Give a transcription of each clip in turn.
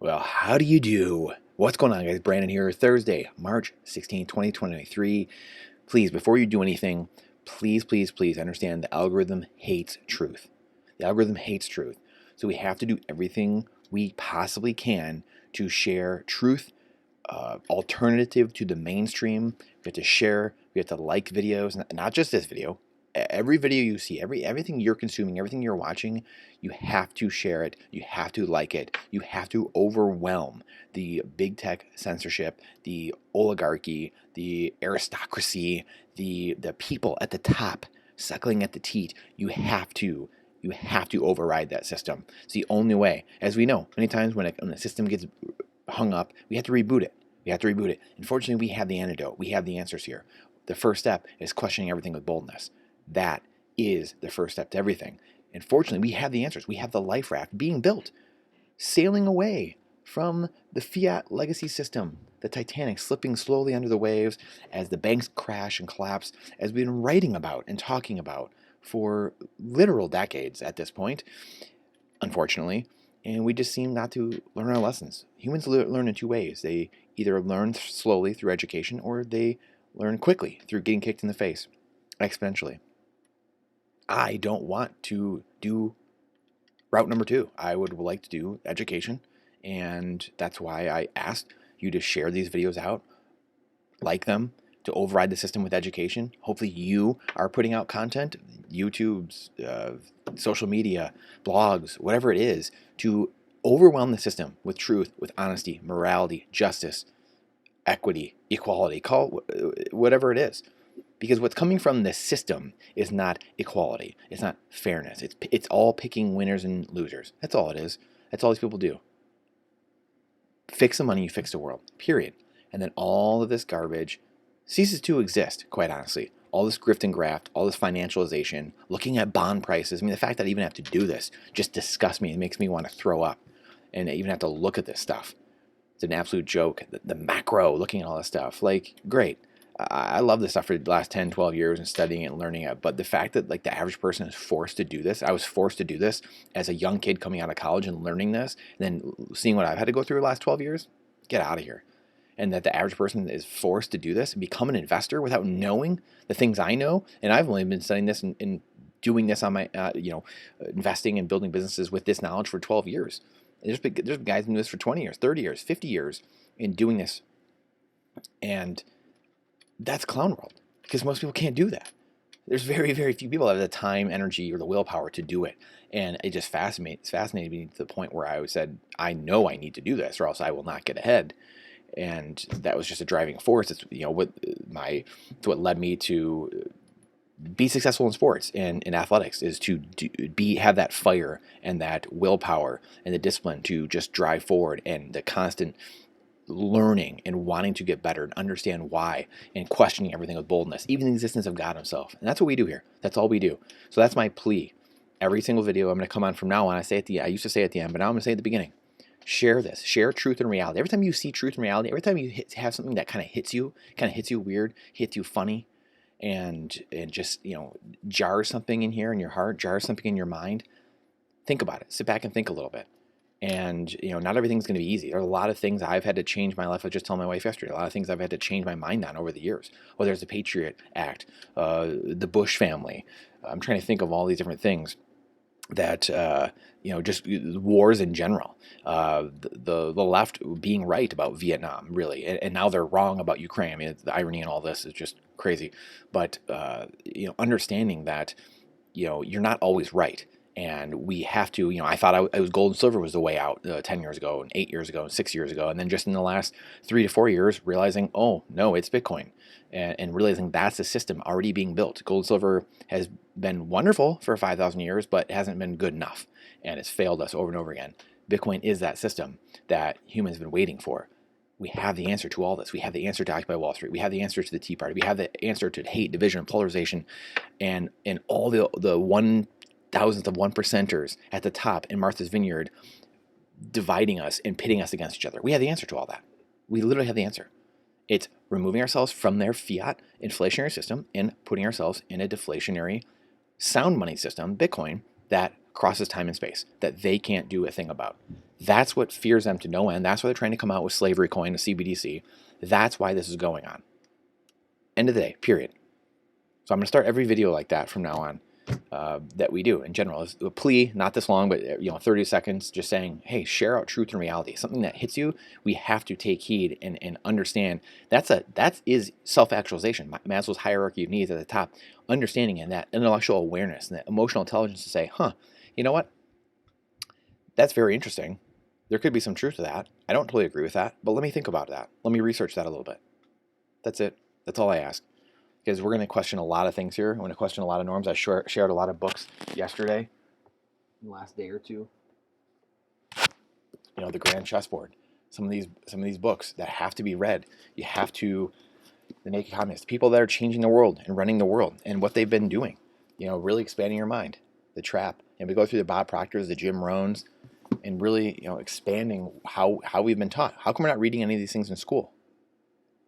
Well, how do you do? What's going on, guys? Brandon here. Thursday, March 16, 2023. Please, before you do anything, please understand the algorithm hates truth. The algorithm hates truth. So we have to do everything we possibly can to share truth, alternative to the mainstream. We have to share, we have to like videos, not just this video. Every video you see, everything you're consuming, everything you're watching, you have to share it. You have to like it. You have to overwhelm the big tech censorship, the oligarchy, the aristocracy, the people at the top suckling at the teat. You have to override that system. It's the only way. As we know, many times when a system gets hung up, we have to reboot it. We have to reboot it. Unfortunately, we have the antidote. We have the answers here. The first step is questioning everything with boldness. That is the first step to everything. And fortunately, we have the answers. We have the life raft being built, sailing away from the fiat legacy system, the Titanic slipping slowly under the waves as the banks crash and collapse, as we've been writing about and talking about for literal decades at this point, unfortunately. And we just seem not to learn our lessons. Humans learn in two ways. They either learn slowly through education, or they learn quickly through getting kicked in the face exponentially. I don't want to do route number two. I would like to do education, and that's why I asked you to share these videos out, like them, to override the system with education. Hopefully you are putting out content, YouTube's, social media, blogs, whatever it is, to overwhelm the system with truth, with honesty, morality, justice, equity, equality, call whatever it is. Because what's coming from this system is not equality. It's not fairness. It's all picking winners and losers. That's all it is. That's all these people do. Fix the money, you fix the world. Period. And then all of this garbage ceases to exist, quite honestly. All this grift and graft, all this financialization, looking at bond prices. I mean, the fact that I even have to do this just disgusts me. It makes me want to throw up. And I even have to look at this stuff. It's an absolute joke. The macro, looking at all this stuff. Like, great. I love this stuff for the last 10, 12 years and studying it and learning it. But the fact that like the average person is forced to do this, I was forced to do this as a young kid coming out of college and learning this, and then seeing what I've had to go through the last 12 years, get out of here. And that the average person is forced to do this and become an investor without knowing the things I know. And I've only been studying this and doing this on my, investing and building businesses with this knowledge for 12 years. There's guys doing this for 20 years, 30 years, 50 years in doing this. And that's clown world, because most people can't do that. There's very, very few people that have the time, energy, or the willpower to do it. And it just fascinated me to the point where I said, I know I need to do this or else I will not get ahead. And that was just a driving force. It's what led me to be successful in sports and in athletics, is to have that fire and that willpower and the discipline to just drive forward, and the constant learning and wanting to get better and understand why, and questioning everything with boldness, even the existence of God himself. And that's what we do here. That's all we do. So that's my plea. Every single video I'm going to come on from now on, I used to say at the end, but now I'm going to say at the beginning. Share this. Share truth and reality. Every time you see truth and reality, every time you have something that kind of hits you weird, hits you funny, and just, jars something in here in your heart, jars something in your mind, think about it. Sit back and think a little bit. And, not everything's going to be easy. There are a lot of things I've had to change my life. I was just telling my wife yesterday, a lot of things I've had to change my mind on over the years. Well, there's the Patriot Act, the Bush family. I'm trying to think of all these different things that, just wars in general. The left being right about Vietnam, really. And now they're wrong about Ukraine. I mean, the irony in all this is just crazy. But, understanding that, you're not always right. And we have to, I thought it was gold and silver was the way out 10 years ago and 8 years ago and 6 years ago. And then just in the last 3 to 4 years, realizing, oh, no, it's Bitcoin. And realizing that's a system already being built. Gold and silver has been wonderful for 5,000 years, but hasn't been good enough. And it's failed us over and over again. Bitcoin is that system that humans have been waiting for. We have the answer to all this. We have the answer to Occupy Wall Street. We have the answer to the Tea Party. We have the answer to hate, division, polarization, and all the one thousands of 1%ers at the top in Martha's Vineyard dividing us and pitting us against each other. We have the answer to all that. We literally have the answer. It's removing ourselves from their fiat inflationary system and putting ourselves in a deflationary sound money system, Bitcoin, that crosses time and space that they can't do a thing about. That's what fears them to no end. That's why they're trying to come out with slavery coin, a CBDC. That's why this is going on. End of the day, period. So I'm going to start every video like that from now on. That we do in general is a plea, not this long, but 30 seconds, just saying, hey, share out truth and reality. Something that hits you, we have to take heed and understand. That is self-actualization. Maslow's hierarchy of needs at the top, understanding and that intellectual awareness and that emotional intelligence to say, you know what? That's very interesting. There could be some truth to that. I don't totally agree with that, but let me think about that. Let me research that a little bit. That's it. That's all I ask. Because we're going to question a lot of things here. I'm going to question a lot of norms. I shared a lot of books yesterday, in the last day or two. The Grand Chessboard. Some of these books that have to be read. You have to. The Naked Communists, people that are changing the world and running the world, and what they've been doing. Really expanding your mind. The Trap, and we go through the Bob Proctors, the Jim Rohns, and really, expanding how we've been taught. How come we're not reading any of these things in school?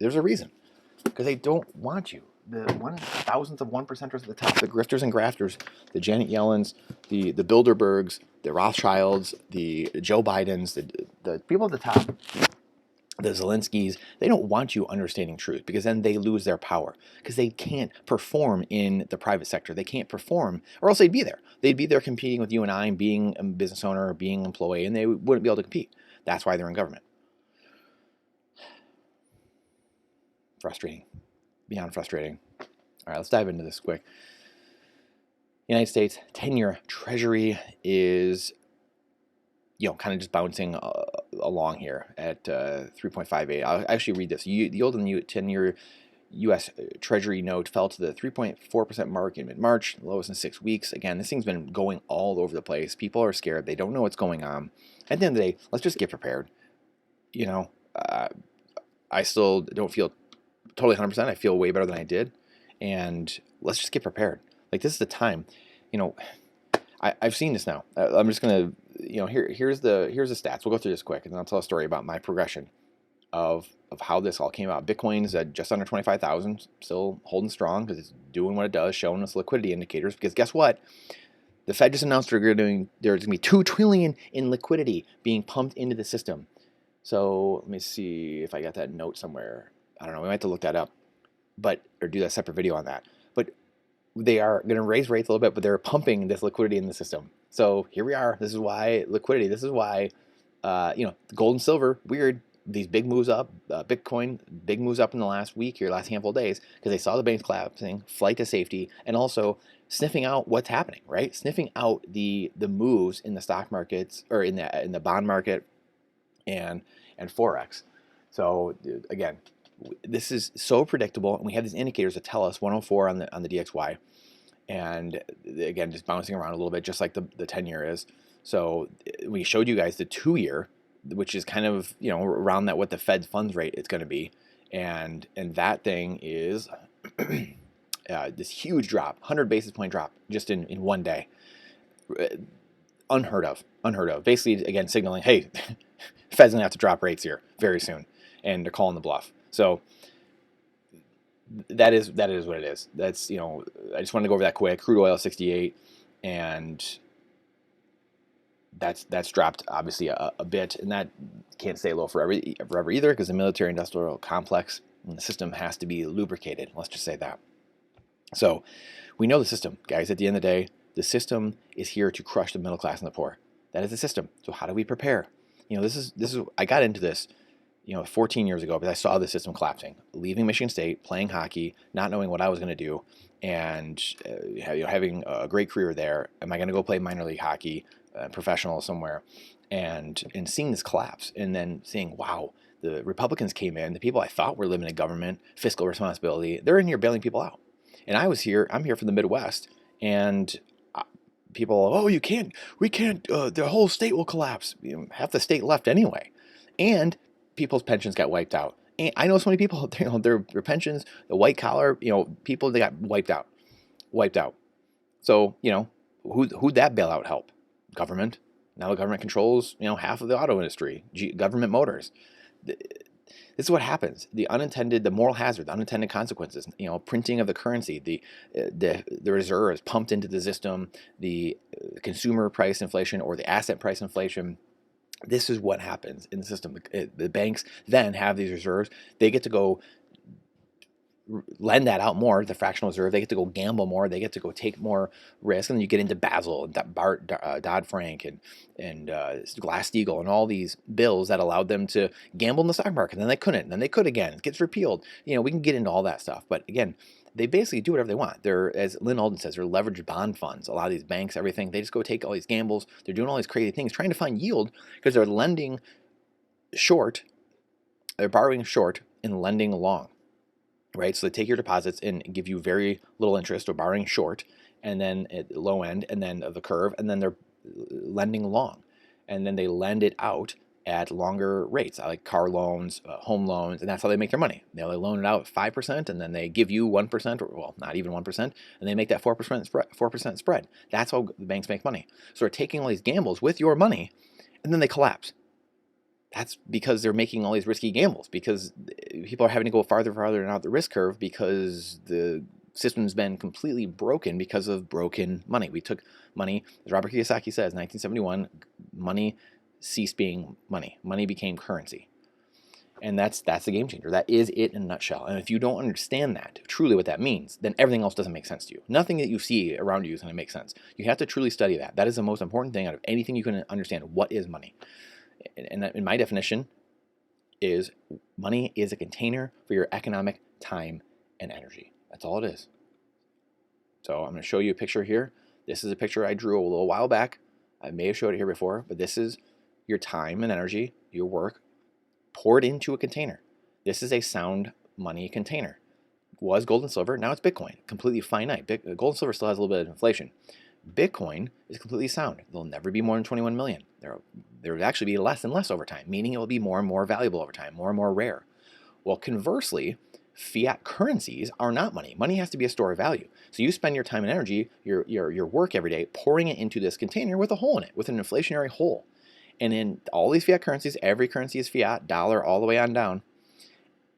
There's a reason. Because they don't want you. The thousandth of 1%ers at the top, the grifters and grafters, the Janet Yellens, the Bilderbergs, the Rothschilds, the Joe Bidens, the people at the top, the Zelenskys, they don't want you understanding truth because then they lose their power because they can't perform in the private sector. They can't perform, or else they'd be there. They'd be there competing with you and I, and being a business owner or being an employee, and they wouldn't be able to compete. That's why they're in government. Frustrating. Beyond frustrating. All right, let's dive into this quick. United States 10-year Treasury is, kind of just bouncing along here at 3.58. I'll actually read this. The yield on the 10-year U.S. Treasury note fell to the 3.4% mark in mid-March, lowest in 6 weeks. Again, this thing's been going all over the place. People are scared. They don't know what's going on. At the end of the day, let's just get prepared. I still don't feel totally 100%. I feel way better than I did. And let's just get prepared. Like, this is the time. I've seen this now. I'm just going to, here's the stats. We'll go through this quick, and then I'll tell a story about my progression of how this all came out. Bitcoin's at just under 25,000, still holding strong because it's doing what it does, showing us liquidity indicators. Because guess what? The Fed just announced there's going to be $2 trillion in liquidity being pumped into the system. So let me see if I got that note somewhere. I don't know. We might have to look that up, or do that separate video on that. But they are going to raise rates a little bit, but they're pumping this liquidity in the system. So here we are. This is why liquidity. This is why, gold and silver, weird. These big moves up, Bitcoin, big moves up in the last week here, last handful of days, because they saw the banks collapsing, flight to safety, and also sniffing out what's happening, right? Sniffing out the moves in the stock markets or in the bond market and Forex. So again, this is so predictable, and we have these indicators that tell us 104 on the DXY, and again, just bouncing around a little bit, just like the 10-year is. So we showed you guys the 2-year, which is kind of around that what the Fed funds rate is going to be, and that thing is this huge drop, 100 basis point drop just in one day, unheard of. Basically, again, signaling, hey, Fed's gonna have to drop rates here very soon, and they're calling the bluff. So that is what it is. That's I just wanted to go over that quick. Crude oil 68, and that's dropped obviously a bit, and that can't stay low forever either, because the military-industrial complex and the system has to be lubricated. Let's just say that. So we know the system, guys. At the end of the day, the system is here to crush the middle class and the poor. That is the system. So how do we prepare? This is I got into this 14 years ago, because I saw the system collapsing, leaving Michigan State, playing hockey, not knowing what I was going to do, and having a great career there. Am I going to go play minor league hockey, professional somewhere, and seeing this collapse, and then seeing, wow, the Republicans came in, the people I thought were living in government, fiscal responsibility, they're in here bailing people out. And I'm here from the Midwest, and people, oh, we can't, the whole state will collapse. Half the state left anyway. And people's pensions got wiped out. And I know so many people, their pensions, the white collar, people, they got wiped out. So, who'd that bailout help? Government. Now the government controls, half of the auto industry, government motors. This is what happens. The moral hazard, the unintended consequences. Printing of the currency, the reserves pumped into the system, the consumer price inflation or the asset price inflation. This is what happens in the system. The banks then have these reserves. They get to go lend that out more, the fractional reserve. They get to go gamble more. They get to go take more risk. And then you get into Basel and Dodd-Frank and Glass-Steagall and all these bills that allowed them to gamble in the stock market. And then they couldn't. And then they could again. It gets repealed. We can get into all that stuff. But again, they basically do whatever they want. They're, as Lynn Alden says, they're leveraged bond funds. A lot of these banks, everything, they just go take all these gambles. They're doing all these crazy things, trying to find yield because they're lending short. They're borrowing short and lending long. Right, so they take your deposits and give you very little interest or borrowing short, and then at the low end, and then of the curve, and then they're lending long, and then they lend it out at longer rates, like car loans, home loans, and that's how they make their money. They loan it out at 5%, and then they give you 1%, or well, not even 1%, and they make that 4% spread. That's how the banks make money. So they're taking all these gambles with your money, and then they collapse. That's because they're making all these risky gambles, because people are having to go farther and out the risk curve because the system's been completely broken because of broken money. We took money, as Robert Kiyosaki says, 1971, money ceased being money. Money became currency. And that's the game changer. That is it in a nutshell. And if you don't understand that, truly what that means, then everything else doesn't make sense to you. Nothing that you see around you is going to make sense. You have to truly study that. That is the most important thing out of anything you can understand. What is money? And in my definition is money is a container for your economic time and energy. That's all it is. So I'm going to show you a picture here. This is a picture I drew a little while back. I may have showed it here before, but this is your time and energy, your work, poured into a container. This is a sound money container. Was gold and silver, now it's Bitcoin, completely finite. Gold and silver still has a little bit of inflation. Bitcoin is completely sound. There'll never be more than 21 million. There will actually be less and less over time, meaning it will be more and more valuable over time, more and more rare. Well, conversely, fiat currencies are not money. Money has to be a store of value. So you spend your time and energy, your work every day, pouring it into this container with a hole in it, with an inflationary hole. And in all these fiat currencies, every currency is fiat, dollar all the way on down,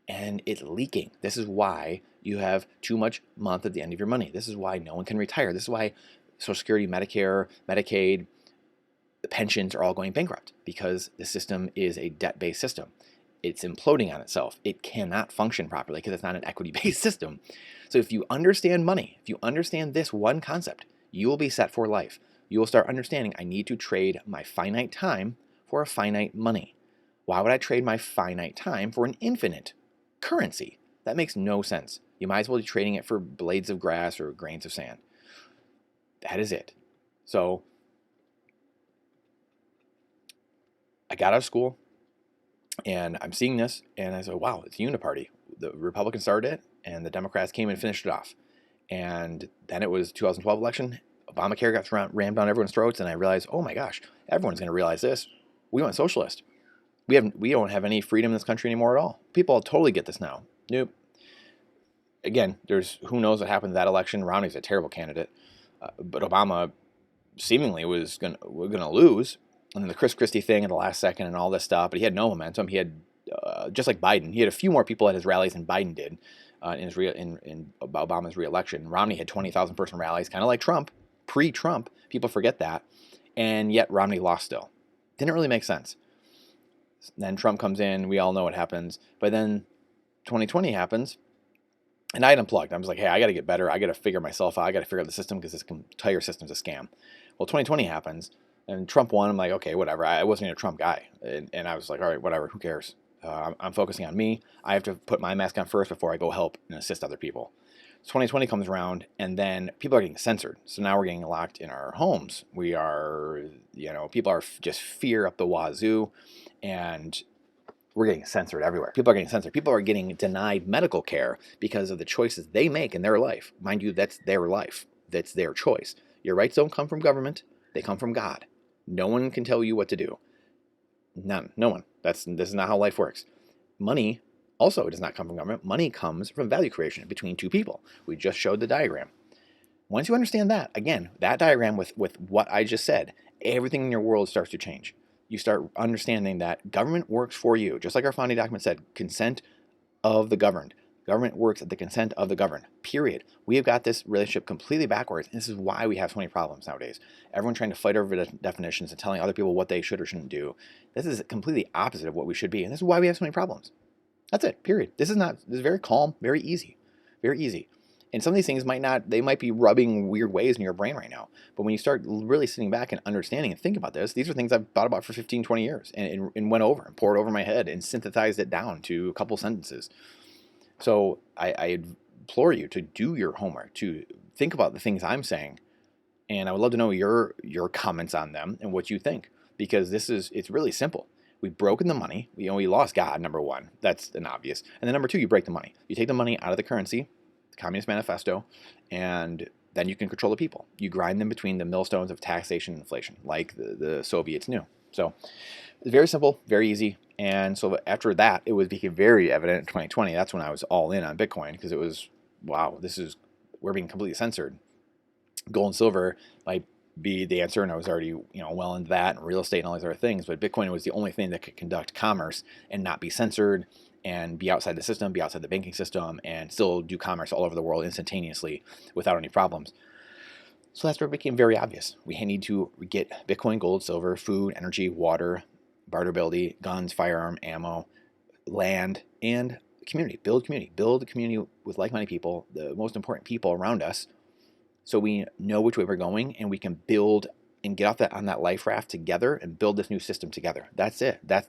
and it's leaking. This is why you have too much month at the end of your money. This is why no one can retire. This is why Social Security, Medicare, Medicaid, the pensions are all going bankrupt, because the system is a debt-based system. It's imploding on itself. It cannot function properly because it's not an equity-based system. So if you understand money, if you understand this one concept, you will be set for life. You will start understanding, I need to trade my finite time for a finite money. Why would I trade my finite time for an infinite currency? That makes no sense. You might as well be trading it for blades of grass or grains of sand. That is it. So I got out of school and I'm seeing this and I said, wow, it's a uniparty. The Republicans started it and the Democrats came and finished it off. And then it was 2012 election. Obamacare got rammed down everyone's throats, and I realized, oh my gosh, everyone's going to realize this. We went socialist. We don't have any freedom in this country anymore at all. People totally get this now. Nope. Again, there's who knows what happened to that election. Romney's a terrible candidate, but Obama seemingly was gonna lose, and then the Chris Christie thing at the last second and all this stuff. But he had no momentum. He had just like Biden. He had a few more people at his rallies than Biden did in Obama's reelection. Romney had 20,000 person rallies, kind of like Trump, pre-Trump. People forget that, and yet Romney lost still. Didn't really make sense. Then Trump comes in. We all know what happens. But then 2020 happens. And I had unplugged. I was like, hey, I got to get better. I got to figure myself out. I got to figure out the system because this entire system's a scam. Well, 2020 happens and Trump won. I'm like, okay, whatever. I wasn't a Trump guy. And I was like, all right, whatever. Who cares? I'm focusing on me. I have to put my mask on first before I go help and assist other people. So 2020 comes around and then people are getting censored. So now we're getting locked in our homes. We are, people are just fear up the wazoo, and we're getting censored everywhere. People are getting censored. People are getting denied medical care because of the choices they make in their life. Mind you, that's their life. That's their choice. Your rights don't come from government. They come from God. No one can tell you what to do. None. No one. This is not how life works. Money also does not come from government. Money comes from value creation between two people. We just showed the diagram. Once you understand that, again, that diagram with what I just said, everything in your world starts to change. you start understanding that government works for you. Just like our founding document said, consent of the governed. Government works at the consent of the governed, period. We have got this relationship completely backwards. And this is why we have so many problems nowadays. Everyone trying to fight over definitions and telling other people what they should or shouldn't do. This is completely opposite of what we should be. And this is why we have so many problems. That's it, period. This is very calm, very easy, very easy. And some of these things they might be rubbing weird ways in your brain right now. But when you start really sitting back and understanding and think about this, these are things I've thought about for 15, 20 years and went over and poured over my head and synthesized it down to a couple sentences. So I implore you to do your homework, to think about the things I'm saying. And I would love to know your comments on them and what you think, because it's really simple. We've broken the money. We lost God, number one. That's an obvious. And then number two, you break the money. You take the money out of the currency, the Communist Manifesto, and then you can control the people. You grind them between the millstones of taxation and inflation, like the Soviets knew. So it's very simple, very easy. And so after that, it became very evident in 2020. That's when I was all in on Bitcoin, because it was, wow, we're being completely censored. Gold and silver might be the answer, and I was already well into that, and real estate and all these other things. But Bitcoin was the only thing that could conduct commerce and not be censored, and be outside the system, be outside the banking system, and still do commerce all over the world instantaneously without any problems. So that's where it became very obvious. We need to get Bitcoin, gold, silver, food, energy, water, barterability, guns, firearm, ammo, land, and community. Build a community with like-minded people, the most important people around us, so we know which way we're going, and we can build and get off on that life raft together and build this new system together. That's it. That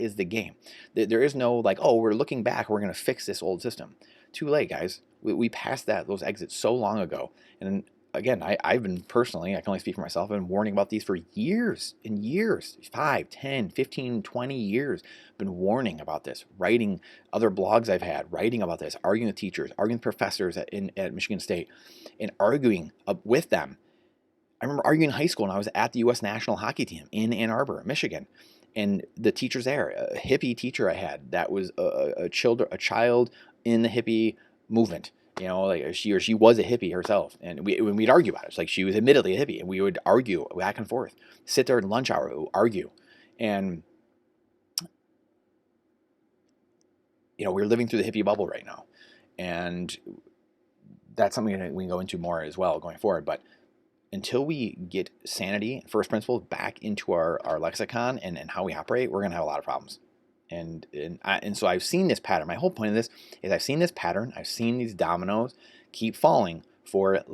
is the game. There is no like, oh, we're looking back, we're going to fix this old system. Too late, guys. We passed those exits so long ago. And again, I've been personally, I can only speak for myself, I've been warning about these for years and years, 5, 10, 15, 20 years. I've been warning about this, writing other blogs I've had, writing about this, arguing with teachers, arguing with professors at Michigan State, and arguing with them. I remember arguing in high school, and I was at the U.S. national hockey team in Ann Arbor, Michigan. And the teachers there, a hippie teacher I had that was a child in the hippie movement. Like she was a hippie herself. And when we'd argue about it, it's like she was admittedly a hippie, and we would argue back and forth, sit there at lunch hour, argue. And, we're living through the hippie bubble right now. And that's something we can go into more as well going forward. But until we get sanity, first principles back into our lexicon and how we operate, we're going to have a lot of problems. And so I've seen this pattern. My whole point of this is I've seen this pattern. I've seen these dominoes keep falling for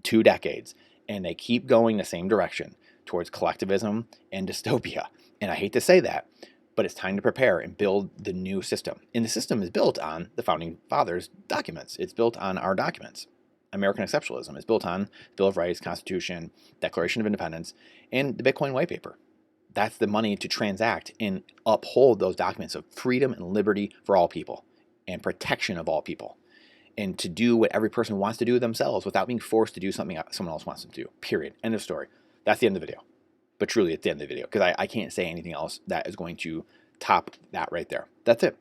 2 decades, and they keep going the same direction towards collectivism and dystopia. And I hate to say that, but it's time to prepare and build the new system. And the system is built on the Founding Fathers' documents. It's built on our documents. American exceptionalism is built on Bill of Rights, Constitution, Declaration of Independence, and the Bitcoin white paper. That's the money to transact and uphold those documents of freedom and liberty for all people and protection of all people, and to do what every person wants to do themselves without being forced to do something someone else wants them to do. Period. End of story. That's the end of the video. But truly, it's the end of the video, because I can't say anything else that is going to top that right there. That's it.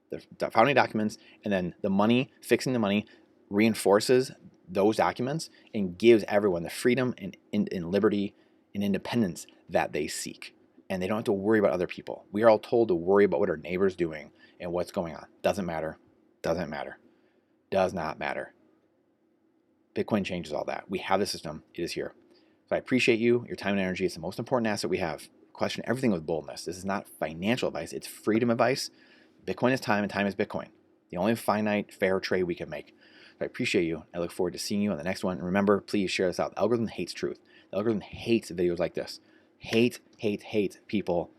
The founding documents, and then the money, fixing the money, reinforces those documents and gives everyone the freedom and liberty and independence that they seek. And they don't have to worry about other people. We are all told to worry about what our neighbor's doing and what's going on. Doesn't matter. Doesn't matter. Does not matter. Bitcoin changes all that. We have the system. It is here. So I appreciate you, your time and energy. It's the most important asset we have. Question everything with boldness. This is not financial advice. It's freedom advice. Bitcoin is time, and time is Bitcoin. The only finite, fair trade we can make. I appreciate you. I look forward to seeing you on the next one. And remember, please share this out. The algorithm hates truth. The algorithm hates videos like this. Hate people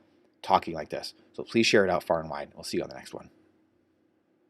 talking like this. So please share it out far and wide. We'll see you on the next one.